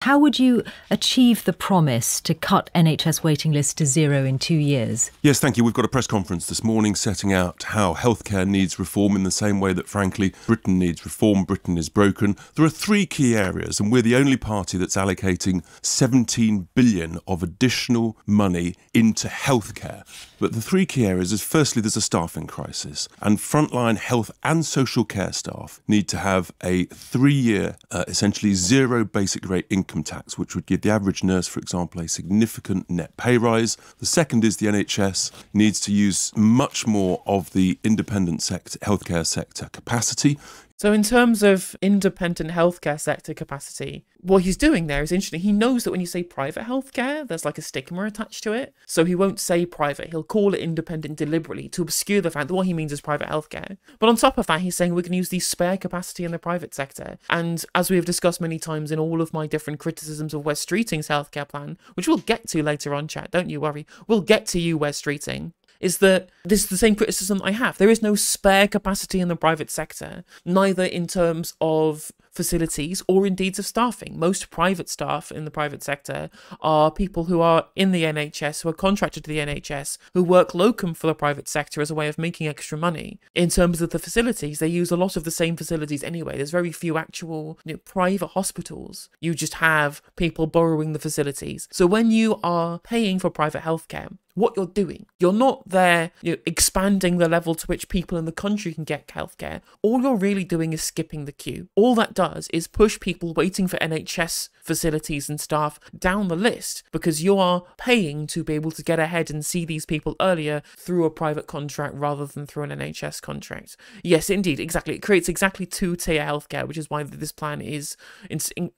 how would you achieve the promise to cut NHS waiting lists to zero in 2 years? Yes, thank you. We've got a press conference this morning setting out how healthcare needs reform in the same way that, frankly, Britain needs reform. Britain is broken. There are 3 key areas, and we're the only party that's allocating 17 billion of additional money into healthcare. But the 3 key areas is, firstly, there's a staffing crisis, and frontline health and social care staff need to have a 3-year, essentially zero basic rate income tax, which would give the average nurse, for example, a significant net pay rise. The second is the NHS needs to use much more of the independent sector, healthcare sector capacity. So in terms of independent healthcare sector capacity, what he's doing there is interesting. He knows that when you say private healthcare, there's like a stigma attached to it. So he won't say private. He'll call it independent deliberately to obscure the fact that what he means is private healthcare. But on top of that, he's saying we can use the spare capacity in the private sector. And as we have discussed many times in all of my different criticisms of Wes Streeting's healthcare plan, which we'll get to later on, chat, don't you worry. We'll get to you, Wes Streeting. Is that this is the same criticism I have. There is no spare capacity in the private sector, neither in terms of facilities or indeed of staffing. Most private staff in the private sector are people who are in the NHS, who are contracted to the NHS, who work locum for the private sector as a way of making extra money. In terms of the facilities, they use a lot of the same facilities anyway. There's very few actual private hospitals. You just have people borrowing the facilities. So when you are paying for private healthcare, what you're doing, you're not there expanding the level to which people in the country can get healthcare. All you're really doing is skipping the queue. All that does is push people waiting for NHS facilities and staff down the list because you are paying to be able to get ahead and see these people earlier through a private contract rather than through an NHS contract. Yes, indeed, exactly. It creates exactly 2-tier healthcare, which is why this plan is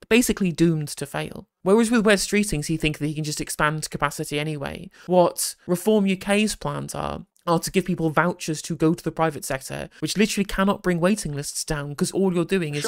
basically doomed to fail. Whereas with Wes Streeting's, he thinks that he can just expand capacity anyway. What Reform UK's plans are to give people vouchers to go to the private sector, which literally cannot bring waiting lists down because all you're doing is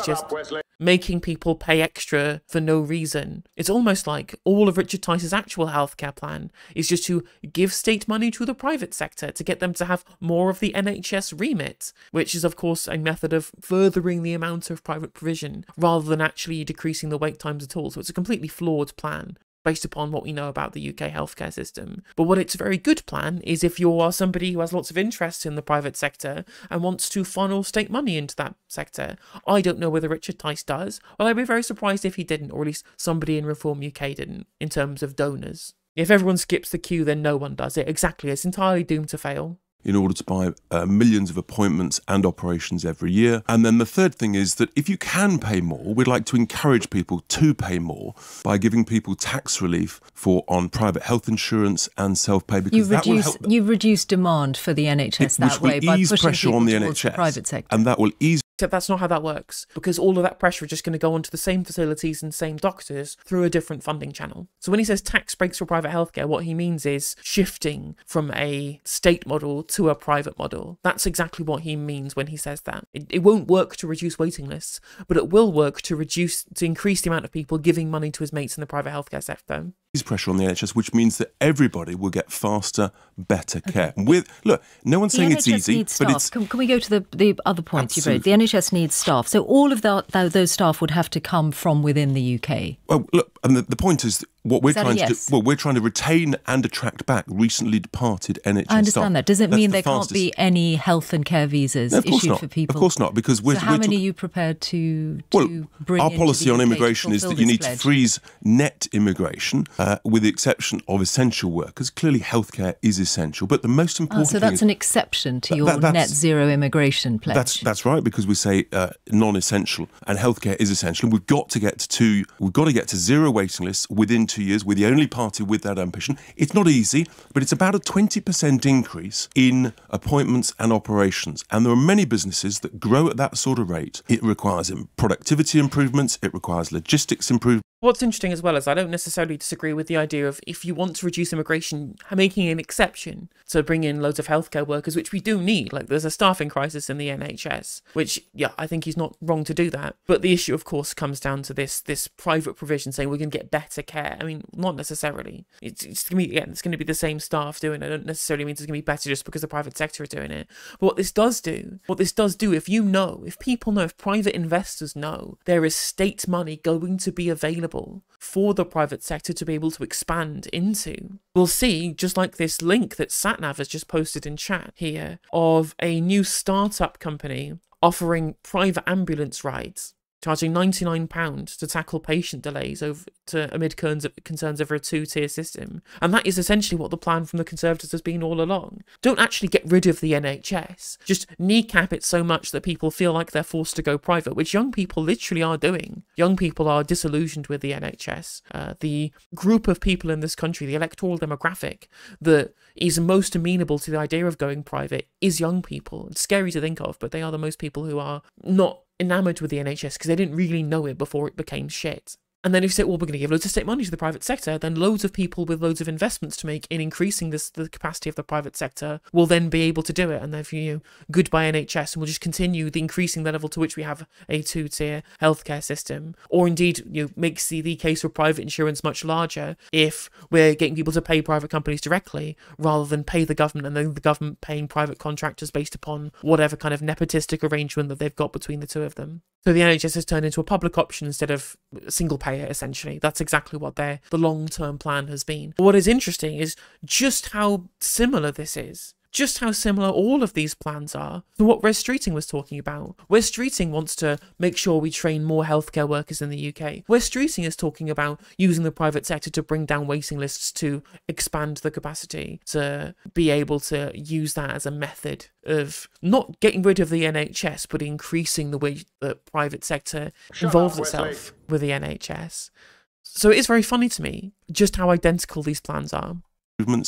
making people pay extra for no reason. It's almost like all of Richard Tice's actual healthcare plan is just to give state money to the private sector to get them to have more of the NHS remit, which is of course a method of furthering the amount of private provision rather than actually decreasing the wait times at all. So it's a completely flawed plan based upon what we know about the UK healthcare system. But what it's a very good plan is if you are somebody who has lots of interest in the private sector and wants to funnel state money into that sector. I don't know whether Richard Tice does. Well, I'd be very surprised if he didn't, or at least somebody in Reform UK didn't, in terms of donors. If everyone skips the queue, then no one does it. Exactly, it's entirely doomed to fail. In order to buy millions of appointments and operations every year. And then the third thing is that if you can pay more, we'd like to encourage people to pay more by giving people tax relief on private health insurance and self-pay, because that will help. You reduce demand for the NHS that way by pushing people towards the private sector. And that will ease. Except that's not how that works, because all of that pressure is just going to go onto the same facilities and same doctors through a different funding channel. So when he says tax breaks for private healthcare, what he means is shifting from a state model to a private model. That's exactly what he means when he says that. It won't work to reduce waiting lists, but it will work to increase the amount of people giving money to his mates in the private healthcare sector. Pressure on the NHS, which means that everybody will get faster, better care. Look, no one's saying it's easy, but it's. Can we go to the other points you've raised? The NHS needs staff, so all of those staff would have to come from within the UK. Well, look, and the point is what we're trying to do. Well, we're trying to retain and attract back recently departed NHS staff. I understand that. Does it mean there can't be any health and care visas issued for people? Of course not, because so how many are you prepared to bring? Our policy on immigration is that you need to freeze net immigration. With the exception of essential workers. Clearly healthcare is essential, but the most important so that's an exception to your net zero immigration pledge. That's right, because we say non-essential and healthcare is essential. We've got to get to zero waiting lists within 2 years. We're the only party with that ambition. It's not easy, but it's about a 20% increase in appointments and operations. And there are many businesses that grow at that sort of rate. It requires productivity improvements. It requires logistics improvements. What's interesting as well is I don't necessarily disagree with the idea of if you want to reduce immigration, making an exception to bring in loads of healthcare workers, which we do need. Like there's a staffing crisis in the NHS, which, yeah, I think he's not wrong to do that. But the issue, of course, comes down to this private provision saying we're going to get better care. I mean, not necessarily. It's going to be, again, it's going to be the same staff doing it. It don't necessarily mean it's going to be better just because the private sector are doing it. But what this does do, if people know, if private investors know there is state money going to be available for the private sector to be able to expand into, we'll see, just like this link that Satnav has just posted in chat here, of a new startup company offering private ambulance rides, charging £99 to tackle patient delays amid concerns over a two-tier system. And that is essentially what the plan from the Conservatives has been all along. Don't actually get rid of the NHS. Just kneecap it so much that people feel like they're forced to go private, which young people literally are doing. Young people are disillusioned with the NHS. The group of people in this country, the electoral demographic that is most amenable to the idea of going private is young people. It's scary to think of, but they are the most people who are not enamoured with the NHS because they didn't really know it before it became shit. And then if you say, well, we're going to give loads of state money to the private sector, then loads of people with loads of investments to make in increasing the capacity of the private sector will then be able to do it. And therefore, goodbye NHS, and we'll just continue increasing the level to which we have a two-tier healthcare system. Or indeed, makes the case for private insurance much larger if we're getting people to pay private companies directly rather than pay the government, and then the government paying private contractors based upon whatever kind of nepotistic arrangement that they've got between the two of them. So the NHS has turned into a public option instead of single payer, essentially. That's exactly what the long-term plan has been. But what is interesting is just how similar this is. Just how similar all of these plans are to what Wes Streeting was talking about. Wes Streeting wants to make sure we train more healthcare workers in the UK. Wes Streeting is talking about using the private sector to bring down waiting lists to expand the capacity, to be able to use that as a method of not getting rid of the NHS, but increasing the way the private sector involves itself with the NHS. So it is very funny to me just how identical these plans are.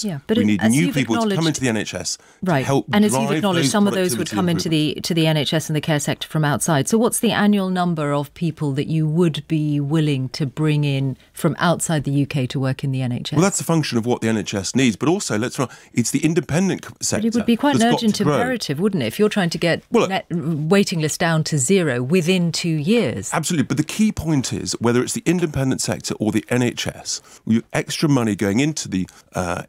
Yeah, but we need new people to come into the NHS to help and as drive you've acknowledged, some of those would come into the NHS and the care sector from outside. So what's the annual number of people that you would be willing to bring in from outside the UK to work in the NHS? Well, that's a function of what the NHS needs, but also, it's the independent sector. But it would be quite an urgent imperative, wouldn't it, if you're trying to get waiting list down to zero within 2 years? Absolutely, but the key point is, whether it's the independent sector or the NHS, with extra money going into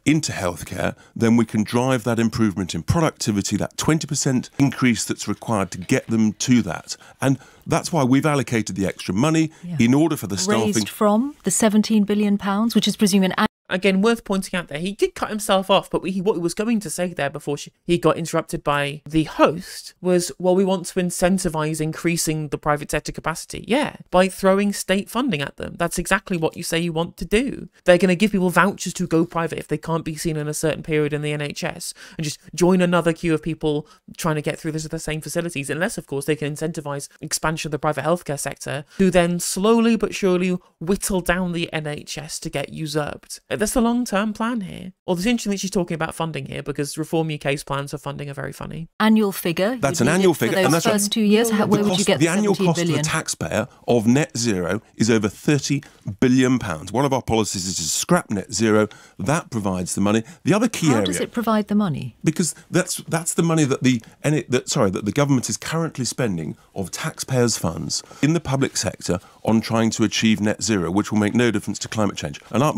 into healthcare, then we can drive that improvement in productivity, that 20% increase that's required to get them to that. And that's why we've allocated the extra money in order for the staffing. Raised from the £17 billion, which is presuming Again, worth pointing out there, he did cut himself off, but what he was going to say there before he got interrupted by the host was, well, we want to incentivise increasing the private sector capacity. Yeah, by throwing state funding at them. That's exactly what you say you want to do. They're going to give people vouchers to go private if they can't be seen in a certain period in the NHS, and just join another queue of people trying to get through the same facilities, unless, of course, they can incentivise expansion of the private healthcare sector, who then slowly but surely whittle down the NHS to get usurped. That's the long-term plan here. Although it's interesting that she's talking about funding here, because Reform UK's plans for funding are very funny. Annual figure? That's an annual figure. For those first 2 years, where would you get the annual cost billion? to the taxpayer of net zero is over £30 billion. One of our policies is to scrap net zero. That provides the money. The other key area... How does it provide the money? Because that's the money that the government is currently spending of taxpayers' funds in the public sector on trying to achieve net zero, which will make no difference to climate change. And I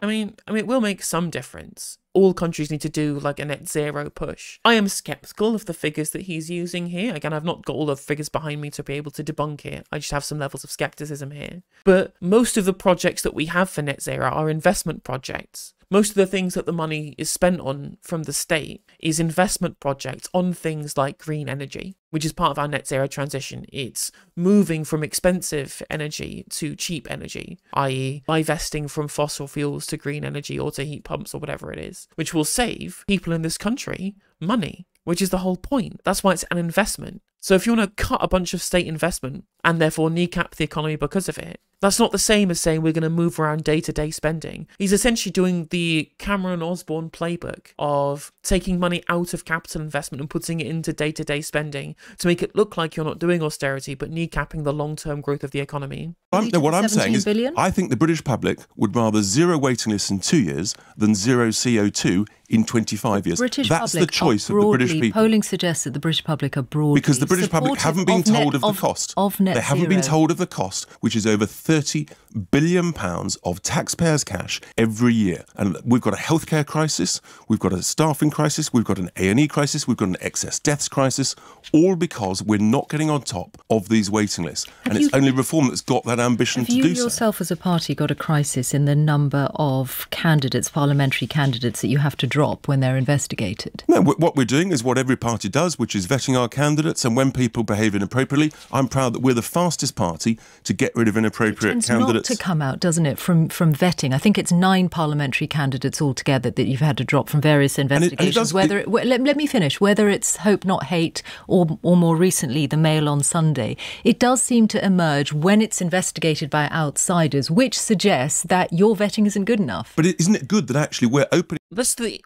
mean, it will make some difference. All countries need to do like a net zero push. I am sceptical of the figures that he's using here. Again, I've not got all the figures behind me to be able to debunk it. I just have some levels of skepticism here. But most of the projects that we have for net zero are investment projects. Most of the things that the money is spent on from the state is investment projects on things like green energy, which is part of our net zero transition. It's moving from expensive energy to cheap energy, i.e. divesting from fossil fuels to green energy or to heat pumps or whatever it is, which will save people in this country money, which is the whole point. That's why it's an investment. So if you want to cut a bunch of state investment and therefore kneecap the economy because of it, that's not the same as saying we're going to move around day-to-day spending. He's essentially doing the Cameron Osborne playbook of taking money out of capital investment and putting it into day-to-day spending to make it look like you're not doing austerity, but kneecapping the long-term growth of the economy. What I'm saying is, I think the British public would rather zero waiting lists in 2 years than zero CO2 in 25 years. British That's the public choice are of the British broadly- people. Polling suggests that the British public are broadly Because the British public haven't been told of the cost. Of net They haven't been zero. told of the cost, which is over £30 billion of taxpayers' cash every year. And we've got a healthcare crisis, we've got a staffing crisis, we've got an A&E crisis, we've got an excess deaths crisis, all because we're not getting on top of these waiting lists. And it's only Reform that's got that ambition to do Have you so. yourself as a party got a crisis in the number of candidates, parliamentary candidates, that you have to drop when they're investigated? No, what we're doing is what every party does, which is vetting our candidates. And when people behave inappropriately, I'm proud that we're the fastest party to get rid of inappropriate It tends candidates. not to come out, doesn't it, from vetting? I think it's 9 parliamentary candidates altogether that you've had to drop from various investigations. Let me finish. Whether it's Hope Not Hate or more recently the Mail on Sunday, it does seem to emerge when it's investigated by outsiders, which suggests that your vetting isn't good enough. But isn't it good that actually we're opening?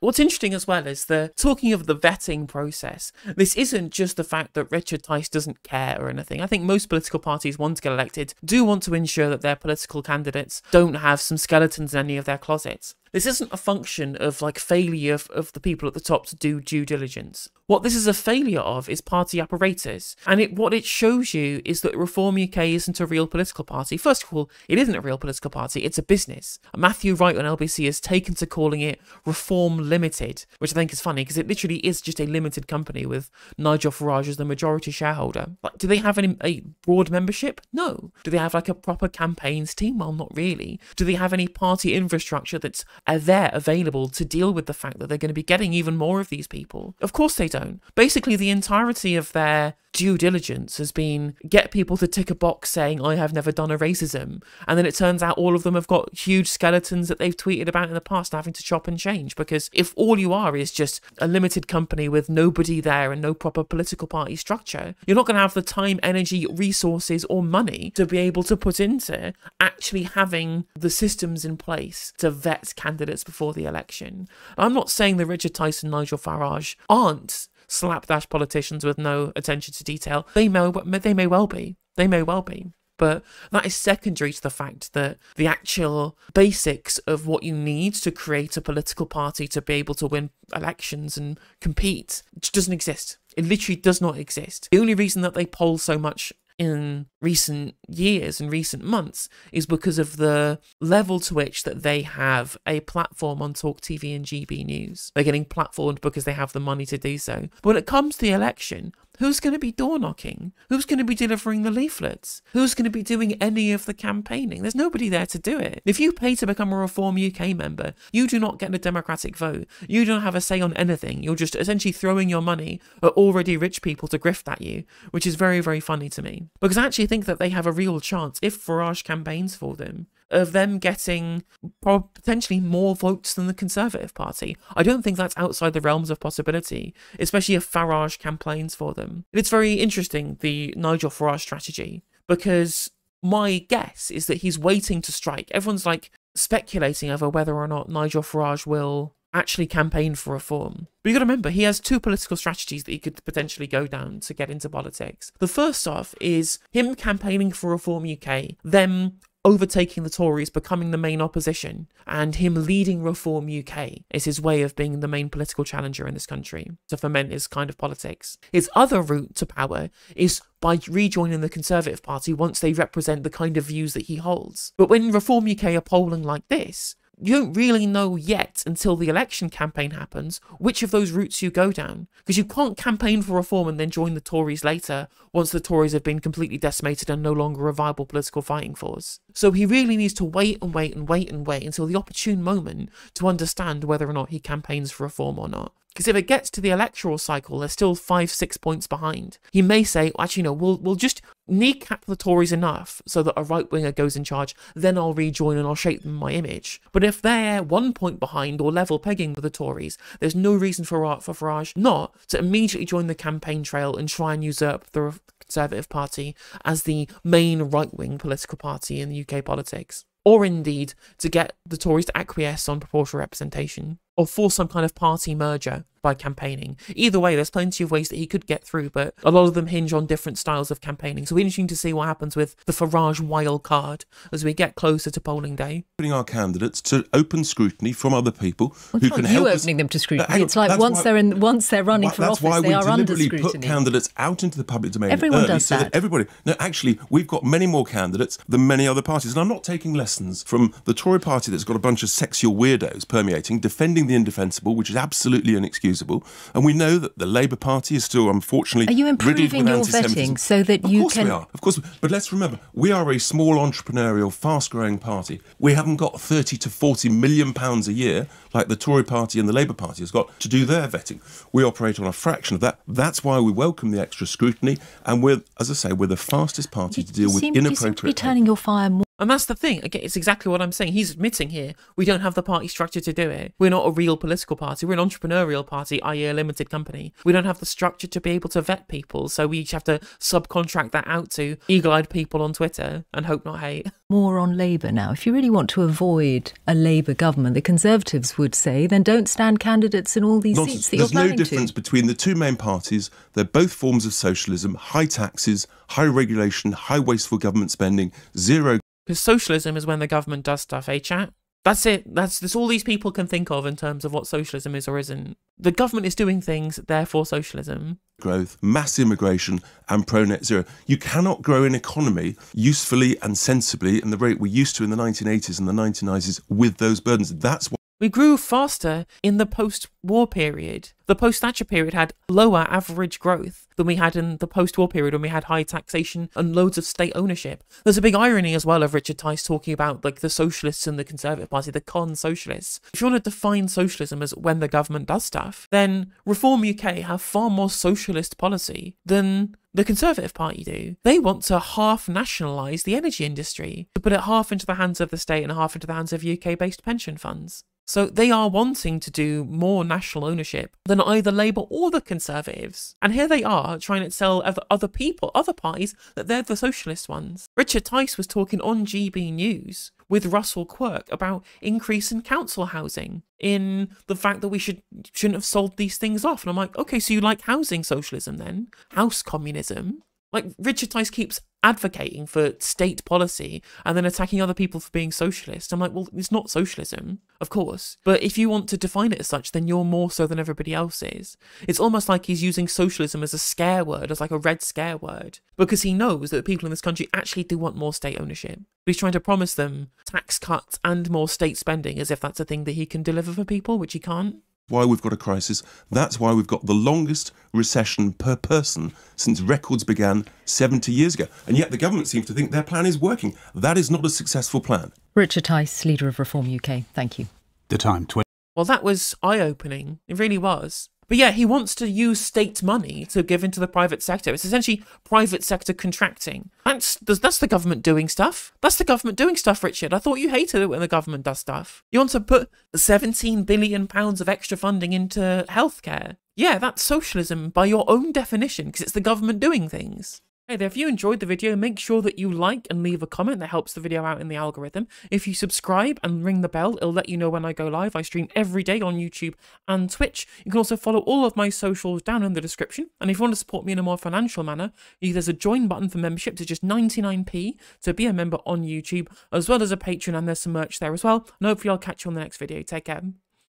What's interesting as well is talking of the vetting process. This isn't just the fact that Richard Tice doesn't care or anything. I think most political parties want to get elected do want to ensure that their political candidates don't have some skeletons in any of their closets. This isn't a function of failure of the people at the top to do due diligence. What this is a failure of is party apparatus. And what it shows you is that Reform UK isn't a real political party. First of all, it isn't a real political party, it's a business. Matthew Wright on LBC has taken to calling it Reform Limited, which I think is funny because it literally is just a limited company with Nigel Farage as the majority shareholder. Do they have a broad membership? No. Do they have a proper campaigns team? Well, not really. Do they have any party infrastructure that's there available to deal with the fact that they're going to be getting even more of these people? Of course they don't. Basically, the entirety of their due diligence has been get people to tick a box saying, I have never done a racism. And then it turns out all of them have got huge skeletons that they've tweeted about in the past having to chop and change. Because if all you are is just a limited company with nobody there and no proper political party structure, you're not going to have the time, energy, resources or money to be able to put into actually having the systems in place to vet candidates before the election. I'm not saying that Richard Tice and Nigel Farage aren't slapdash politicians with no attention to detail. They may well be. They may well be. But that is secondary to the fact that the actual basics of what you need to create a political party to be able to win elections and compete just doesn't exist. It literally does not exist. The only reason that they poll so much in recent years and recent months is because of the level to which that they have a platform on Talk TV and GB News. They're getting platformed because they have the money to do so. But when it comes to the election, who's going to be door knocking? Who's going to be delivering the leaflets? Who's going to be doing any of the campaigning? There's nobody there to do it. If you pay to become a Reform UK member, you do not get a democratic vote. You don't have a say on anything. You're just essentially throwing your money at already rich people to grift at you, which is very, very funny to me. Because I actually think that they have a real chance, if Farage campaigns for them, of them getting potentially more votes than the Conservative Party. I don't think that's outside the realms of possibility, especially if Farage campaigns for them. It's very interesting, the Nigel Farage strategy, because my guess is that he's waiting to strike. Everyone's speculating over whether or not Nigel Farage will actually campaign for reform. But you got to remember, he has 2 political strategies that he could potentially go down to get into politics. The first off is him campaigning for Reform UK, them overtaking the Tories, becoming the main opposition, and him leading Reform UK is his way of being the main political challenger in this country to foment his kind of politics. His other route to power is by rejoining the Conservative Party once they represent the kind of views that he holds. But when Reform UK are polling like this, you don't really know yet until the election campaign happens which of those routes you go down. Because you can't campaign for reform and then join the Tories later once the Tories have been completely decimated and no longer a viable political fighting force. So he really needs to wait until the opportune moment to understand whether or not he campaigns for reform or not. Because if it gets to the electoral cycle, they're still 5-6 points behind. He may say, actually, no, we'll just kneecap the Tories enough so that a right-winger goes in charge, then I'll rejoin and I'll shape them my image. But if they're 1 point behind or level pegging with the Tories, there's no reason for Farage not to immediately join the campaign trail and try and usurp the Conservative Party as the main right-wing political party in the UK politics. Or indeed, to get the Tories to acquiesce on proportional representation, or force some kind of party merger. by campaigning. Either way, there's plenty of ways that he could get through, but a lot of them hinge on different styles of campaigning. So it'll be interesting to see what happens with the Farage wild card as we get closer to polling day. Putting our candidates to open scrutiny from other people who can help us. Opening them to scrutiny. It's like once they're running for office, they are under scrutiny. That's why we deliberately put candidates out into the public domain Everyone early, does so that. Everybody. No, actually, we've got many more candidates than many other parties. And I'm not taking lessons from the Tory party that's got a bunch of sexual weirdos permeating, defending the indefensible, which is absolutely inexcusable. And we know that the Labour Party is still, unfortunately, Are you improving riddled with your anti-Semitism. vetting so that you can... Of course we are. Of course. But let's remember, we are a small, entrepreneurial, fast-growing party. We haven't got 30 to 40 million pounds a year like the Tory party and the Labour Party has got to do their vetting. We operate on a fraction of that. That's why we welcome the extra scrutiny. And we're, as I say, we're the fastest party to deal with inappropriate... You seem to be turning your fire more... And that's the thing. Again, it's exactly what I'm saying. He's admitting here we don't have the party structure to do it. We're not a real political party. We're an entrepreneurial party, i.e. a limited company. We don't have the structure to be able to vet people, so we each have to subcontract that out to eagle-eyed people on Twitter and hope not hate. More on Labour now. If you really want to avoid a Labour government, the Conservatives would say, then don't stand candidates in all these seats that you're planning to. There's no difference between the two main parties. They're both forms of socialism, high taxes, high regulation, high wasteful government spending, zero... Because socialism is when the government does stuff, eh, chat? That's it. That's all these people can think of in terms of what socialism is or isn't. The government is doing things, therefore socialism. Growth, mass immigration and pro-net zero. You cannot grow an economy usefully and sensibly in the rate we used to in the 1980s and the 1990s with those burdens. That's what we grew faster in the post-war period. The post-Thatcher period had lower average growth than we had in the post-war period when we had high taxation and loads of state ownership. There's a big irony as well of Richard Tice talking about like the socialists and the Conservative Party, the con-socialists. If you want to define socialism as when the government does stuff, then Reform UK have far more socialist policy than the Conservative Party do. They want to half nationalise the energy industry, to put it half into the hands of the state and half into the hands of UK-based pension funds. So they are wanting to do more national ownership than either Labour or the Conservatives. And here they are trying to tell other people, other parties, that they're the socialist ones. Richard Tice was talking on GB News with Russell Quirk about increase in council housing, in the fact that we shouldn't have sold these things off. And I'm like, okay, so you like housing socialism then? House communism? Like, Richard Tice keeps advocating for state policy and then attacking other people for being socialist. I'm like, well, it's not socialism, of course. But if you want to define it as such, then you're more so than everybody else is. It's almost like he's using socialism as a scare word, as like a red scare word, because he knows that the people in this country actually do want more state ownership. But he's trying to promise them tax cuts and more state spending as if that's a thing that he can deliver for people, which he can't. Why we've got a crisis. That's why we've got the longest recession per person since records began 70 years ago. And yet the government seems to think their plan is working. That is not a successful plan. Richard Tice, leader of Reform UK. Thank you. The Time. Well, that was eye-opening. It really was. But yeah, he wants to use state money to give into the private sector. It's essentially private sector contracting. That's the government doing stuff. That's the government doing stuff, Richard. I thought you hated it when the government does stuff. You want to put £17 billion of extra funding into healthcare. Yeah, that's socialism by your own definition, because it's the government doing things. Hey there, if you enjoyed the video, make sure that you like and leave a comment. That helps the video out in the algorithm. If you subscribe and ring the bell, it'll let you know when I go live. I stream every day on YouTube and Twitch. You can also follow all of my socials down in the description. And if you want to support me in a more financial manner, there's a join button for membership to just 99p to be a member on YouTube, as well as a Patreon, and there's some merch there as well. And hopefully I'll catch you on the next video. Take care.